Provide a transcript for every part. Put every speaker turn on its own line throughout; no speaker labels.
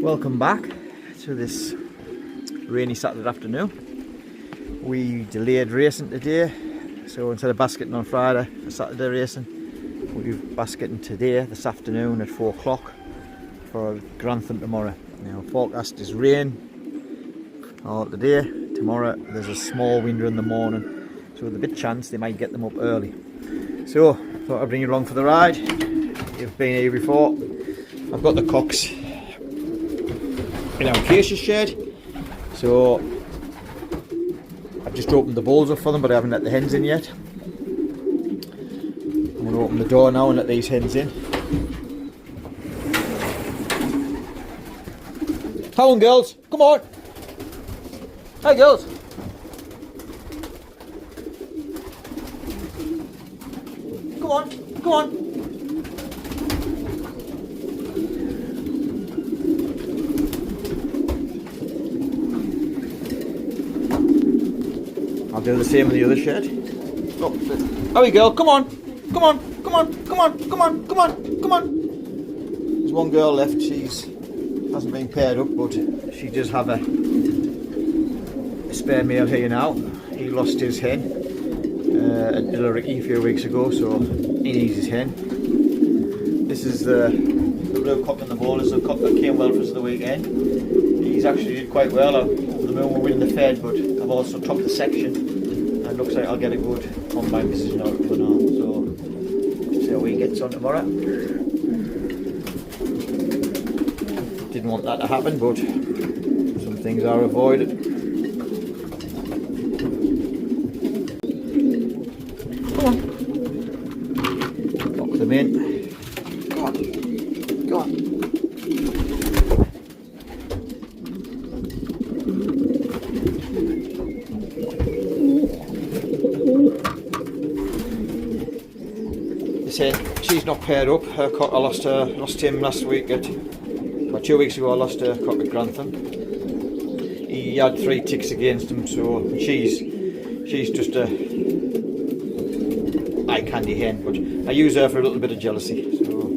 Welcome back to this rainy Saturday afternoon. We delayed racing today, so instead of basketing on Friday for Saturday racing, we're basketing today, this afternoon at 4 o'clock for Grantham tomorrow. Now forecast is rain all today. Tomorrow there's a small window in the morning, so with a bit chance they might get them up early. So thought I'd bring you along for the ride. You've been here before. I've got the cocks in our cases shed, so I've just opened the bowls up for them, but I haven't let the hens in yet. I'm going to open the door now and let these hens in. Come on, girls, come on. Hi, girls. Come on, come on. I'll do the same in the other shed. Oh, there we go. Come on, come on, come on, come on, come on, come on, come on. There's one girl left. She's hasn't been paired up, but she does have a spare male here now. He lost his hen at Billericay a few weeks ago, so he needs his hen. This is the blue cock in the bowl. Is the cock that came well for us the weekend. He's actually did quite well. Over the moon we're winning the fed, but I've also topped the section, and it looks like I'll get a good combine decision out of it now. So see how he gets on tomorrow. Didn't want that to happen, but some things are avoided. Come on, lock them in. Go on, go on. She's not paired up. Her cock, I lost him last week about 2 weeks ago. I lost her cock at Grantham. He had 3 ticks against him, so she's just a eye candy hen. But I use her for a little bit of jealousy. So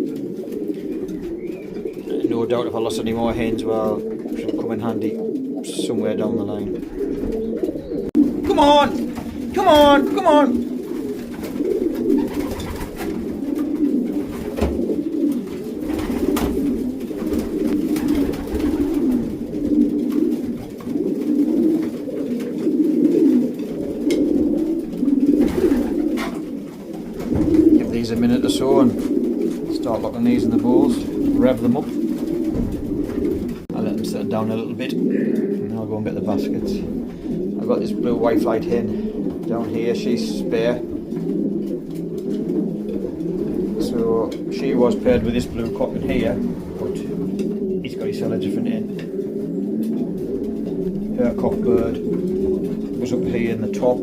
no doubt if I lost any more hens, well, she'll come in handy somewhere down the line. Come on, come on, come on. A minute or so and start locking these in the bowls, rev them up. I'll let them settle down a little bit and then I'll go and get the baskets. I've got this blue white flight hen down here. She's spare, so she was paired with this blue cock in here, but he's got himself a different hen. Her cock bird was up here in the top.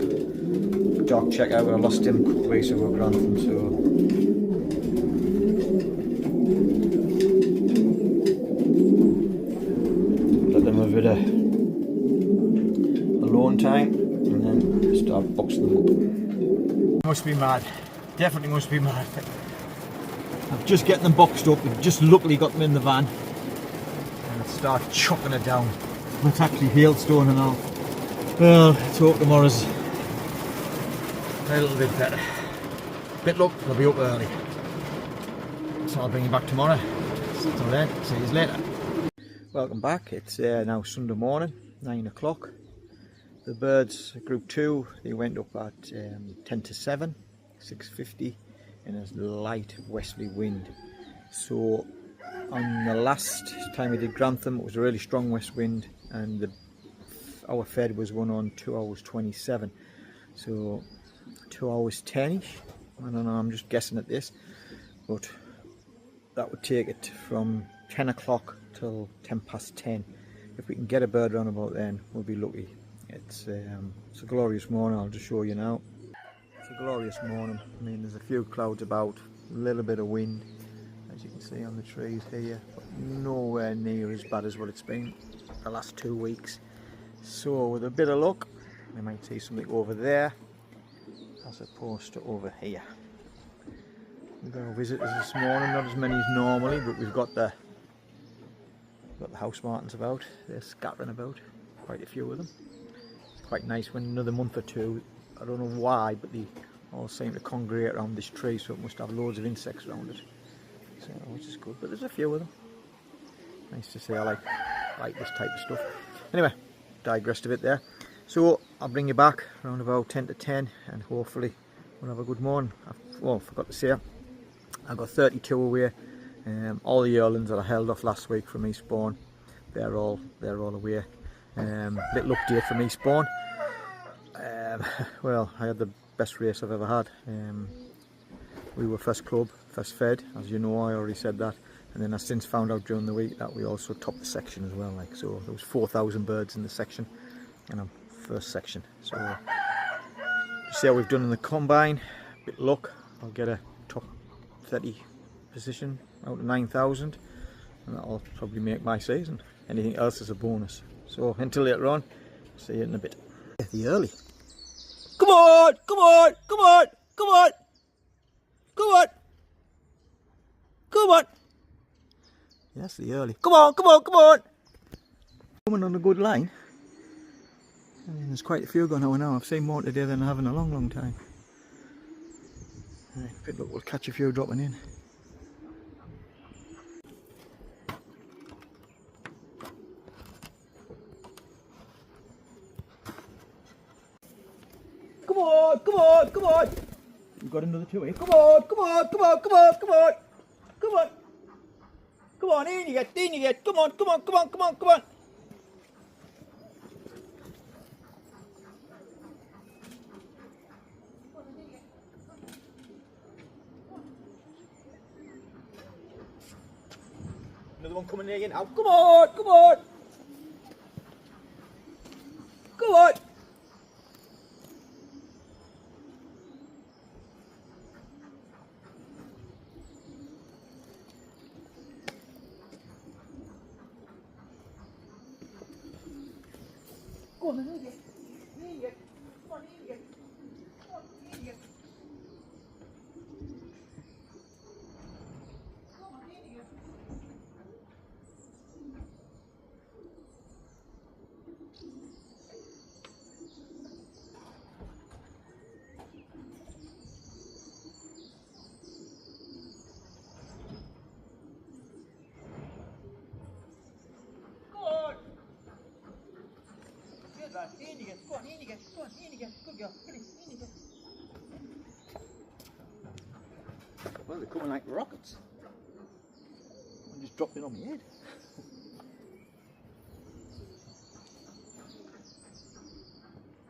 Dark check out where I lost him a couple of weeks ago at Grantham, so let them have a bit of alone time and then start boxing them up. Must be mad, definitely must be mad. I'm just getting them boxed up, we've just luckily got them in the van and I'll start chopping it down. It's actually hailstone and all. Well, let's hope tomorrow's a little bit better. Bit luck, they'll be up early. So I'll bring you back tomorrow. Till then, see you later. Welcome back. It's now Sunday morning, 9 o'clock. The birds, group 2, they went up at 10 to 7, 6:50, in a light westerly wind. So on the last time we did Grantham, it was a really strong west wind, and our fed was one on 2 hours 27. So 2 hours 10ish. I don't know, I'm just guessing at this, but that would take it from 10 o'clock till 10 past 10. If we can get a bird around about then, we'll be lucky. It's a glorious morning. I'll just show you now. It's a glorious morning. I mean, there's a few clouds about, a little bit of wind, as you can see on the trees here, but nowhere near as bad as what it's been the last 2 weeks. So with a bit of luck, we might see something over there as opposed to over here. We've got our visitors this morning, not as many as normally, but we've got the Got the house martins about, they're scattering about, quite a few of them. It's quite nice when another month or two, I don't know why, but they all seem to congregate around this tree, so it must have loads of insects around it. So, which is good, but there's a few of them. Nice to see. I like this type of stuff. Anyway, digressed a bit there. So I'll bring you back around about 10 to 10 and hopefully we'll have a good morning. I forgot to say, I got 32 away. All the yearlings that I held off last week from Eastbourne, they're all away. Little update from Eastbourne. Well, I had the best race I've ever had. We were first club, first fed, as you know, I already said that. And then I since found out during the week that we also topped the section as well. Like, so there was 4,000 birds in the section, and I'm first section. So see how we've done in the combine. Bit of luck, I'll get a top 30 position out of 9,000, and that'll probably make my season. Anything else is a bonus. So until later on, see you in a bit. The early. Come on, come on, come on, come on, come on, come on. Yes, the early. Come on, come on, come on. Coming on a good line. And there's quite a few going on now. I've seen more today than I have in a long, long time. Right, good luck, we'll catch a few dropping in. Come on, come on, come on. We've got another two here. Come on, come on, come on, come on, come on. Come on. Come on, in you get, come on, come on, come on, come on, come on. Another one coming in again now. Come on, come on. Come on. Go on, in you get. In you get. Come on, in you get. Come on, in you get. Come on, in you get. In you get, go on, in you get, go on, in you get, good girl, get in you get. Well, they're coming like rockets. I just dropped it on my head.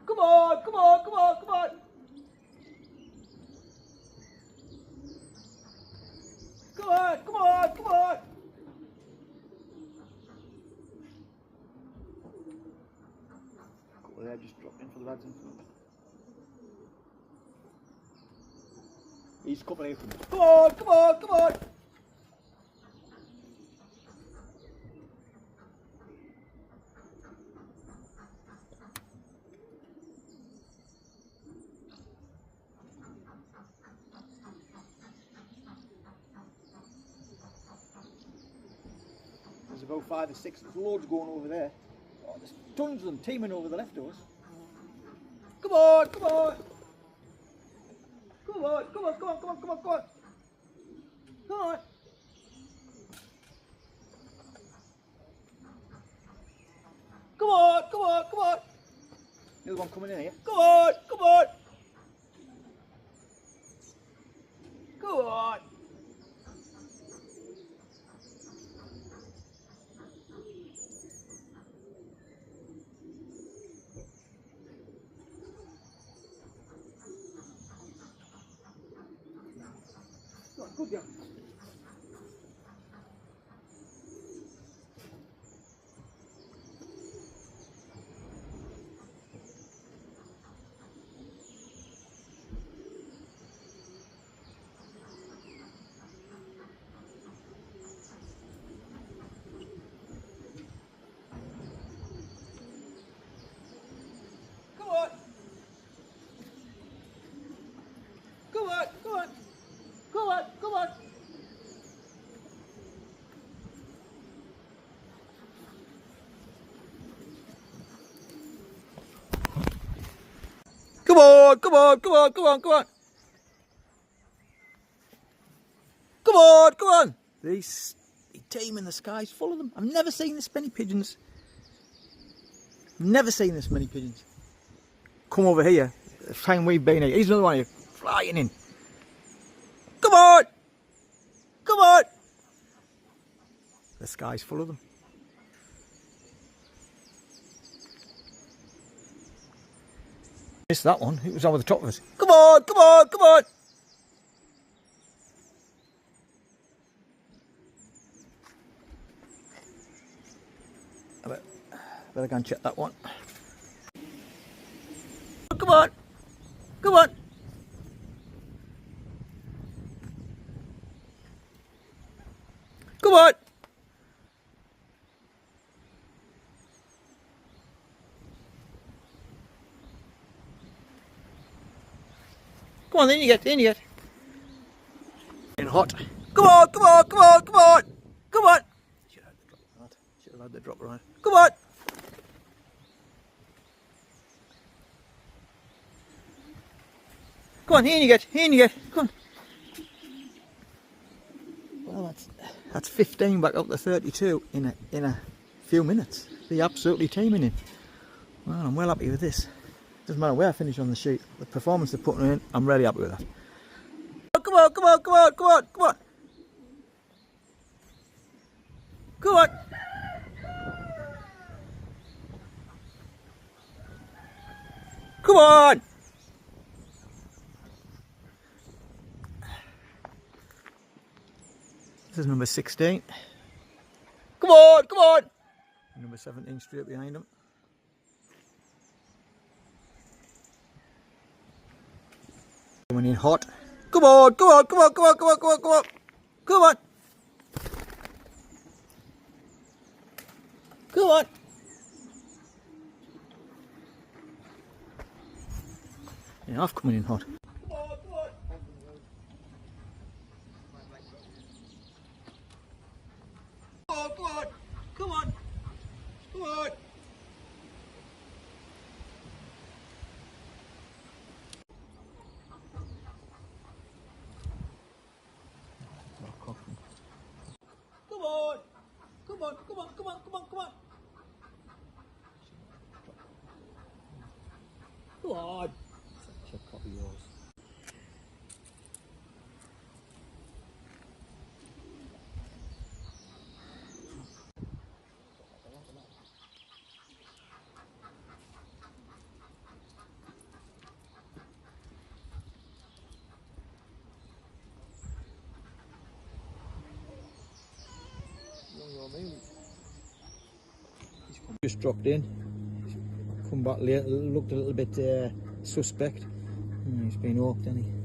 Come on, come on, come on, come on. Come on, come on, come on. Well, I just dropped in for the lads in front. He's a couple here from me. Come on, come on, come on. There's about 5 or 6, there's loads going over there. Oh, there's tons of them teaming over the leftovers. Come on, come on. Come on, come on, come on, come on, come on, come on. Come on. Come on, come on, come on. Another one coming in here. Come on, come on. Come on. Good girl. Come on. Come on, come on. Come on, come on. Come on, come on, come on, come on, come on. Come on, come on. These team in the sky's full of them. I've never seen this many pigeons. Never seen this many pigeons. Come over here. The time we've been here. Here's another one here. Flying in. Come on! Come on! The sky's full of them. Missed that one. It was over the top of us. Come on! Come on! Come on! I better go and check that one. Come on! Come on! Come on! Come on, then you get, In hot. Come on, come on, come on, come on! Come on! Should have had the drop right. Come on! Come on, in you get, come on. Well, that's 15 back up to 32 in a few minutes. They're absolutely teeming in. Well, I'm well happy with this. Doesn't matter where I finish on the sheet. The performance they're putting in, I'm really happy with that. Come on, come on, come on, come on, come on. Come on. Come on. This is number 16. Come on, come on. Number 17 straight behind him. Coming in hot. Come on, come on, come on, come on, come on, come on, come on. Come on. Come on. Yeah, half coming in hot. Come on, come on, come on. Come on, come on, come on, come on, come on, come on. Come on. Such a copy yours. Just dropped in, come back late, looked a little bit suspect. He's been hawked, hasn't he?